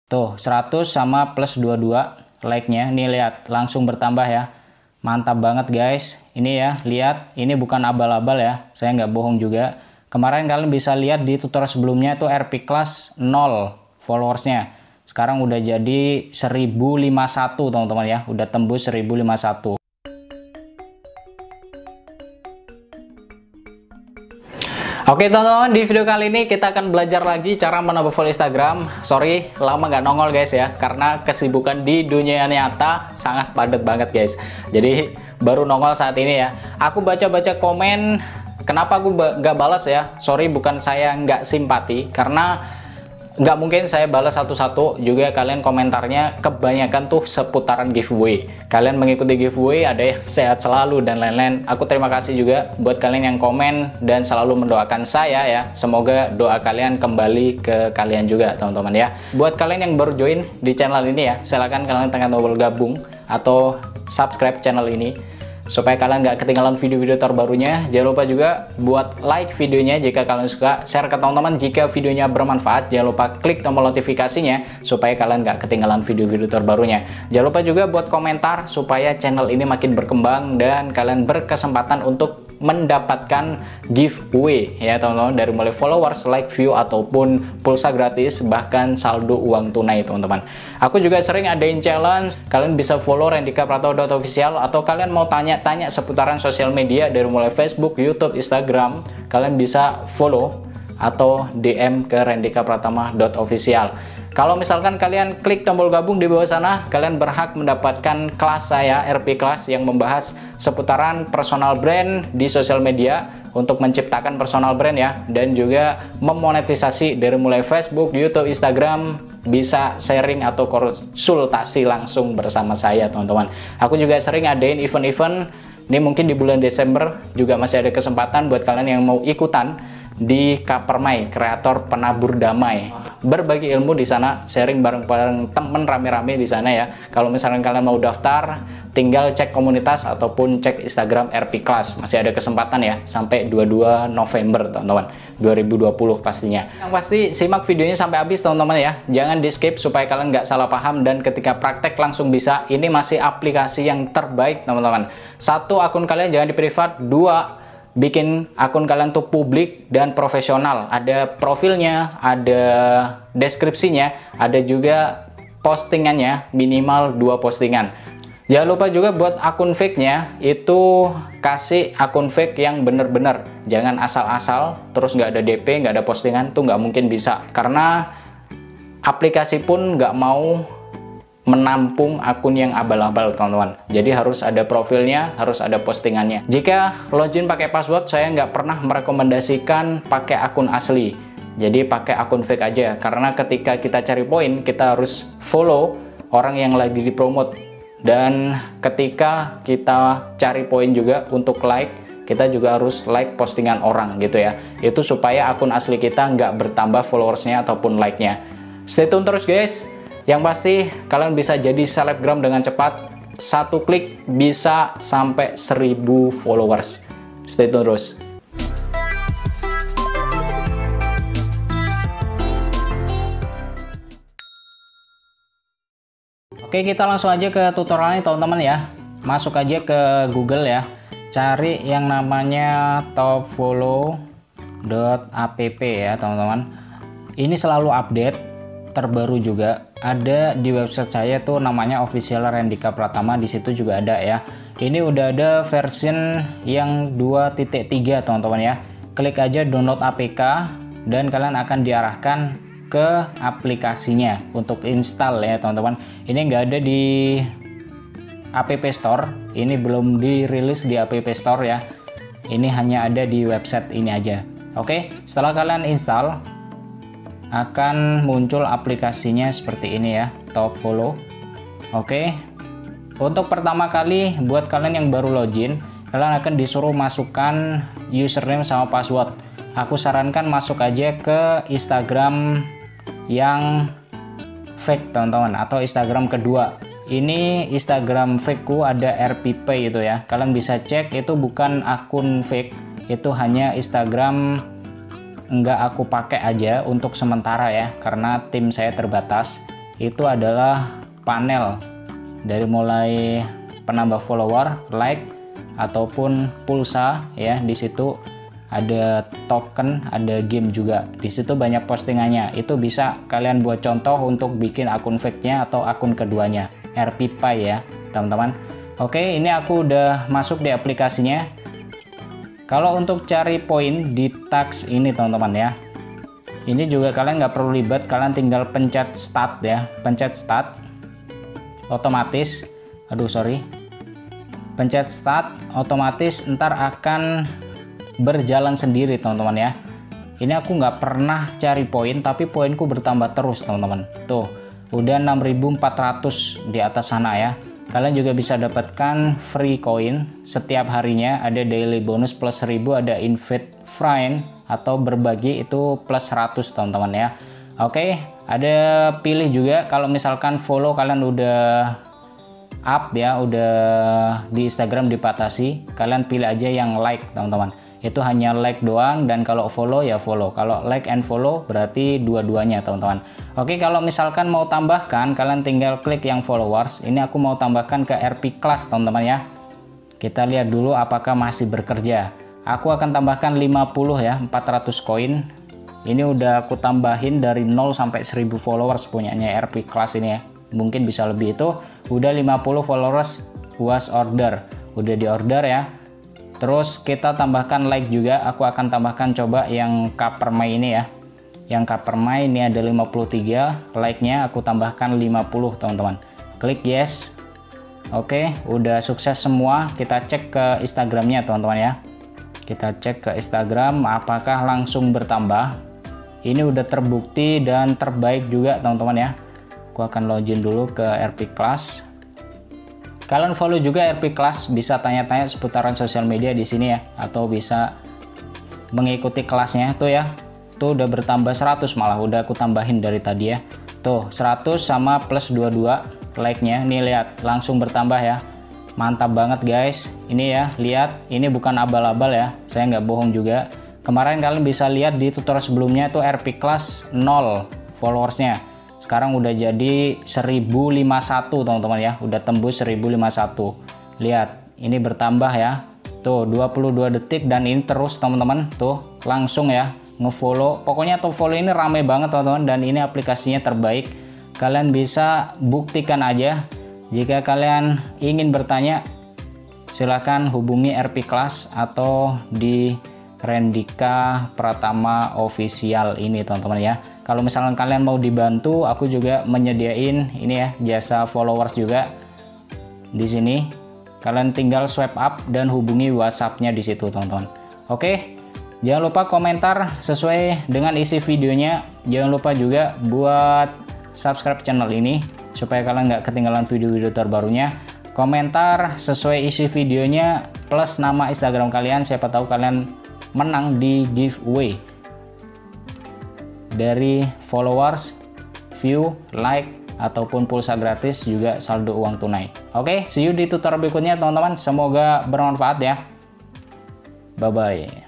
Tuh 100 sama plus 22 like-nya. Nih lihat, langsung bertambah ya. Mantap banget guys. Ini ya, lihat, ini bukan abal-abal ya. Saya nggak bohong juga. Kemarin kalian bisa lihat di tutorial sebelumnya itu RP Class 0 followersnya. Sekarang udah jadi 1051 teman-teman ya. Udah tembus 1051. Oke teman-teman, di video kali ini kita akan belajar lagi cara menambah follow Instagram. Sorry, lama nggak nongol guys ya, karena kesibukan di dunia nyata sangat padat banget guys. Jadi baru nongol saat ini ya. Aku baca-baca komen, kenapa aku nggak balas ya? Sorry, bukan saya nggak simpati, karena nggak mungkin saya balas satu-satu. Juga kalian komentarnya kebanyakan tuh seputaran giveaway. Kalian mengikuti giveaway, ada yang sehat selalu dan lain-lain. Aku terima kasih juga buat kalian yang komen dan selalu mendoakan saya ya. Semoga doa kalian kembali ke kalian juga teman-teman ya. Buat kalian yang baru join di channel ini ya, silakan kalian tekan tombol gabung atau subscribe channel ini supaya kalian nggak ketinggalan video-video terbarunya. Jangan lupa juga buat like videonya jika kalian suka, share ke teman-teman jika videonya bermanfaat. Jangan lupa klik tombol notifikasinya supaya kalian nggak ketinggalan video-video terbarunya. Jangan lupa juga buat komentar supaya channel ini makin berkembang dan kalian berkesempatan untuk mendapatkan giveaway ya teman-teman, dari mulai followers, like, view, ataupun pulsa gratis, bahkan saldo uang tunai teman-teman. Aku juga sering adain challenge. Kalian bisa follow Rendika Pratomo official, atau kalian mau tanya-tanya seputaran sosial media dari mulai Facebook, YouTube, Instagram, kalian bisa follow atau DM ke rendikapratama.official. Kalau misalkan kalian klik tombol gabung di bawah sana, kalian berhak mendapatkan kelas saya, RP Class, yang membahas seputaran personal brand di sosial media untuk menciptakan personal brand ya, dan juga memonetisasi dari mulai Facebook, YouTube, Instagram. Bisa sharing atau konsultasi langsung bersama saya teman-teman. Aku juga sering adain event-event. Ini mungkin di bulan Desember juga masih ada kesempatan buat kalian yang mau ikutan di Kapermai, kreator penabur damai. Berbagi ilmu di sana, sharing bareng-bareng temen rame-rame di sana ya. Kalau misalkan kalian mau daftar, tinggal cek komunitas ataupun cek Instagram RP Class. Masih ada kesempatan ya, sampai 22 November teman-teman 2020 pastinya. Yang pasti simak videonya sampai habis teman-teman ya. Jangan di skip supaya kalian nggak salah paham dan ketika praktek langsung bisa. Ini masih aplikasi yang terbaik teman-teman. Satu, akun kalian jangan di privat. Dua, bikin akun kalian tuh publik dan profesional. Ada profilnya, ada deskripsinya, ada juga postingannya, minimal 2 postingan. Jangan lupa juga buat akun fake-nya, itu kasih akun fake yang bener-bener. Jangan asal-asal, terus nggak ada DP, nggak ada postingan, tuh nggak mungkin bisa. Karena aplikasi pun nggak mau menampung akun yang abal-abal teman-teman. Jadi harus ada profilnya, harus ada postingannya. Jika login pakai password, saya nggak pernah merekomendasikan pakai akun asli. Jadi pakai akun fake aja, karena ketika kita cari poin, kita harus follow orang yang lagi dipromote. Dan ketika kita cari poin juga untuk like, kita juga harus like postingan orang gitu ya. Itu supaya akun asli kita nggak bertambah followersnya ataupun like-nya. Stay tune terus guys. Yang pasti kalian bisa jadi selebgram dengan cepat. Satu klik bisa sampai 1000 followers. Stay tune terus. Oke, kita langsung aja ke tutorialnya teman-teman ya. Masuk aja ke Google ya. Cari yang namanya topfollow.app ya teman-teman. Ini selalu update, terbaru juga. Ada di website saya tuh namanya official Rendika Pratama, di situ juga ada ya. Ini udah ada version yang 2.3 teman-teman ya. Klik aja download APK dan kalian akan diarahkan ke aplikasinya untuk install ya teman-teman. Ini nggak ada di App Store, ini belum dirilis di App Store ya. Ini hanya ada di website ini aja. Oke, setelah kalian install, akan muncul aplikasinya seperti ini ya, Topfollow. Oke, untuk pertama kali buat kalian yang baru login, kalian akan disuruh masukkan username sama password. Aku sarankan masuk aja ke Instagram yang fake teman-teman, atau Instagram kedua. Ini Instagram fakeku ada RPP itu ya. Kalian bisa cek, itu bukan akun fake, itu hanya Instagram nggak aku pakai aja untuk sementara ya, karena tim saya terbatas. itu adalah panel dari mulai penambah follower, like ataupun pulsa ya. Di situ ada token, ada game juga. Di situ banyak postingannya. Itu bisa kalian buat contoh untuk bikin akun fake-nya atau akun keduanya, RPPie ya, teman-teman. Oke, ini aku udah masuk di aplikasinya. Kalau untuk cari poin di tags ini, teman-teman ya, ini juga kalian nggak perlu ribet, kalian tinggal pencet start ya, pencet start, otomatis, pencet start, otomatis ntar akan berjalan sendiri, teman-teman ya. Ini aku nggak pernah cari poin, tapi poinku bertambah terus, teman-teman. Tuh, udah 6.400 di atas sana ya. Kalian juga bisa dapatkan free coin setiap harinya. Ada daily bonus plus 1000, ada invite friend atau berbagi itu plus 100, teman-teman ya. Oke, ada pilih juga kalau misalkan follow kalian udah up ya, udah di Instagram dibatasi, kalian pilih aja yang like, teman-teman. Itu hanya like doang, dan kalau follow ya follow. Kalau like and follow berarti dua-duanya, teman-teman. Oke, kalau misalkan mau tambahkan, kalian tinggal klik yang followers. Ini aku mau tambahkan ke RP Class, teman-teman ya. Kita lihat dulu apakah masih bekerja. Aku akan tambahkan 50 ya, 400 koin. Ini udah aku tambahin dari 0 sampai 1000 followers punyanya RP Class ini ya. Mungkin bisa lebih. Itu udah 50 followers was order. Udah di order ya. Terus kita tambahkan like juga. Aku akan tambahkan coba yang Kapermai ini ya. Yang Kapermai ini ada 53, like-nya aku tambahkan 50, teman-teman. Klik yes. Oke, udah sukses semua. Kita cek ke Instagramnya, teman-teman ya. Kita cek ke Instagram apakah langsung bertambah. Ini udah terbukti dan terbaik juga, teman-teman ya. Aku akan login dulu ke RP Class. Kalian follow juga RP Class, bisa tanya-tanya seputaran sosial media di sini ya, atau bisa mengikuti kelasnya. Tuh ya, tuh udah bertambah 100, malah udah aku tambahin dari tadi ya. Tuh 100 sama plus 22 like-nya. Nih lihat, langsung bertambah ya. Mantap banget guys. Ini ya, lihat, ini bukan abal-abal ya, saya nggak bohong juga. Kemarin kalian bisa lihat di tutorial sebelumnya itu RP Class 0 followersnya. Sekarang udah jadi 1051, teman-teman ya. Udah tembus 1051. Lihat, ini bertambah ya. Tuh 22 detik dan ini terus, teman-teman. Tuh langsung ya ngefollow. Pokoknya tuh follow ini rame banget, teman-teman, dan ini aplikasinya terbaik. Kalian bisa buktikan aja. Jika kalian ingin bertanya, silahkan hubungi RP Class atau di Rendika Pratama Official ini, teman-teman ya. Kalau misalkan kalian mau dibantu, aku juga menyediain ini ya, jasa followers juga di sini. Kalian tinggal swipe up dan hubungi WhatsApp-nya di situ, teman-teman. Oke, jangan lupa komentar sesuai dengan isi videonya. Jangan lupa juga buat subscribe channel ini supaya kalian nggak ketinggalan video-video terbarunya. Komentar sesuai isi videonya plus nama Instagram kalian. Siapa tahu kalian menang di giveaway dari followers, view, like, ataupun pulsa gratis, juga saldo uang tunai. Oke, see you di tutorial berikutnya, teman-teman. Semoga bermanfaat ya. Bye-bye.